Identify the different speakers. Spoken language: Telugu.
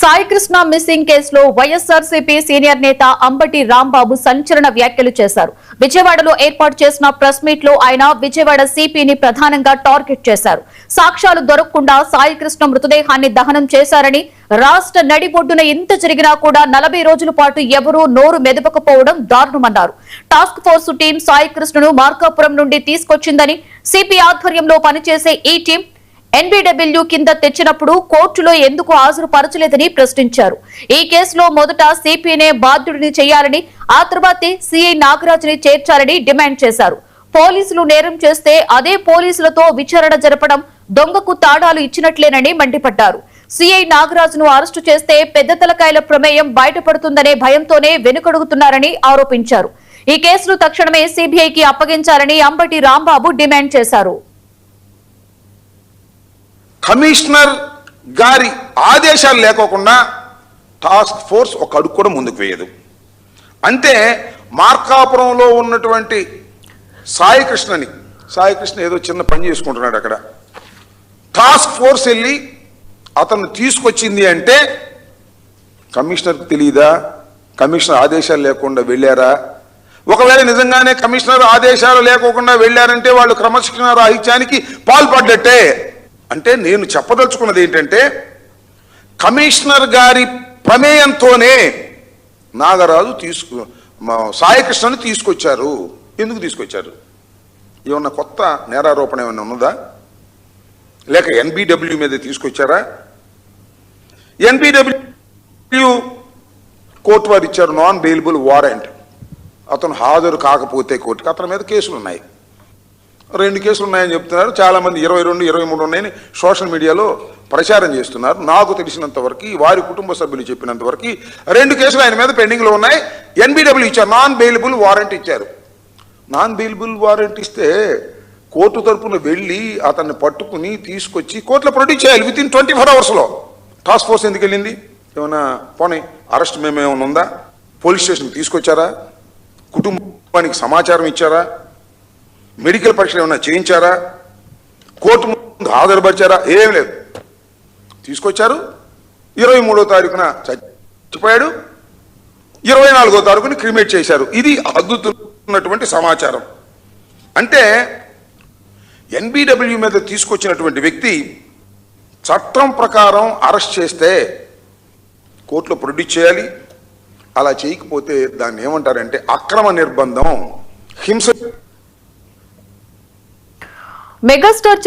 Speaker 1: సాయి కృష్ణ మిస్సింగ్ కేసులో వైఎస్ఆర్సీపీ సీనియర్ నేత అంబటి రాంబాబు సంచలన వ్యాఖ్యలు చేశారు. విజయవాడలో ఏర్పాటు చేసిన ప్రెస్ మీట్ లో ఆయన విజయవాడ సిపిని ప్రధానంగా టార్గెట్ చేశారు. సాక్ష్యాలు దొరకకుండా సాయి కృష్ణ మృతదేహాన్ని దహనం చేశారని, రాష్ట్ర నడిబొడ్డున ఇంత జరిగినా కూడా 40 రోజుల పాటు ఎవరూ నోరు మెదపకపోవడం దారుణమన్నారు. టాస్క్ ఫోర్స్ టీం సాయి కృష్ణను మార్కాపురం నుండి తీసుకొచ్చిందని, సిపి ఆధ్వర్యంలో పనిచేసే ఈ టీం ఎన్బిడబ్ల్యూ కింద తెచ్చినప్పుడు కోర్టులో ఎందుకు హాజరుపరచలేదని ప్రశ్నించారు. ఈ కేసులో మొదట సిపినే బాధ్యుడిని చేయాలని, ఆ తర్వాతే సిఐ నాగరాజుని చేర్చాలని డిమాండ్ చేశారు. పోలీసులు నేరం చేస్తే అదే పోలీసులతో విచారణ జరపడం దొంగకు తాడాలు ఇచ్చినట్లేనని మండిపడ్డారు. సిఐ నాగరాజును అరెస్టు చేస్తే పెద్ద తలకాయల ప్రమేయం బయటపడుతుందనే భయంతోనే వెనుకడుగుతున్నారని ఆరోపించారు. ఈ కేసును తక్షణమే సిబిఐకి అప్పగించాలని అంబటి రాంబాబు డిమాండ్ చేశారు.
Speaker 2: కమిషనర్ గారి ఆదేశాలు లేకోకుండా టాస్క్ ఫోర్స్ ఒక అడుగు కూడా ముందుకు వేయదు. అంటే మార్కాపురంలో ఉన్నటువంటి సాయి కృష్ణ ఏదో చిన్న పని చేసుకుంటున్నాడు. అక్కడ టాస్క్ ఫోర్స్ వెళ్ళి అతను తీసుకొచ్చింది అంటే కమిషనర్కి తెలియదా? కమిషనర్ ఆదేశాలు లేకుండా వెళ్ళారా? ఒకవేళ నిజంగానే కమిషనర్ ఆదేశాలు లేకోకుండా వెళ్ళారంటే వాళ్ళు క్రమశిక్షణ రాహిత్యానికి పాల్పడ్డట్టే. అంటే నేను చెప్పదలుచుకున్నది ఏంటంటే, కమిషనర్ గారి ప్రమేయంతోనే నాగరాజు సాయి కృష్ణను తీసుకొచ్చారు. ఎందుకు తీసుకొచ్చారు? ఏమన్నా కొత్త నేరారోపణ ఏమైనా ఉన్నదా? లేక ఎన్బిడబ్ల్యూ మీద తీసుకొచ్చారా? ఎన్బిడబ్ల్యూ కోర్టు వారు ఇచ్చారు నాన్ బెయిలబుల్ వారెంట్. అతను హాజరు కాకపోతే కోర్టుకి అతని మీద కేసులు ఉన్నాయి. 2 కేసులు ఉన్నాయని చెప్తున్నారు. చాలా మంది 22, 23 ఉన్నాయని సోషల్ మీడియాలో ప్రచారం చేస్తున్నారు. నాకు తెలిసినంత వరకు, వారి కుటుంబ సభ్యులు చెప్పినంత వరకు 2 కేసులు ఆయన మీద పెండింగ్ లో ఉన్నాయి. ఎన్బిడబ్ల్యూ ఇచ్చారు, నాన్ బెయిలబుల్ వారెంట్ ఇచ్చారు. నాన్ బెయిలబుల్ వారెంట్ ఇస్తే కోర్టు తరపున వెళ్ళి అతన్ని పట్టుకుని తీసుకొచ్చి కోర్టులో ప్రొడ్యూస్ చేయాలి వితిన్ 24 అవర్స్లో. టాస్క్ ఫోర్స్ ఎందుకు వెళ్ళింది? ఏమైనా పోనీ అరెస్ట్ మేమేమైనా ఉందా? పోలీస్ స్టేషన్ తీసుకొచ్చారా? కుటుంబానికి సమాచారం ఇచ్చారా? మెడికల్ పరీక్షలు ఏమన్నా చేయించారా? కోర్టు ముందు హాజరుపరిచారా? ఏం లేదు. తీసుకొచ్చారు. 23వ తారీఖున చచ్చిపోయాడు. 24వ తారీఖుని క్రిమినేట్ చేశారు. ఇది అద్దుతున్నటువంటి సమాచారం. అంటే ఎన్బిడబ్ల్యూ మీద తీసుకొచ్చినటువంటి వ్యక్తి చట్టం ప్రకారం అరెస్ట్ చేస్తే కోర్టులో ప్రొడ్యూస్ చేయాలి. అలా చేయకపోతే దాన్ని ఏమంటారంటే అక్రమ నిర్బంధం, హింస.
Speaker 1: మెగాస్టార్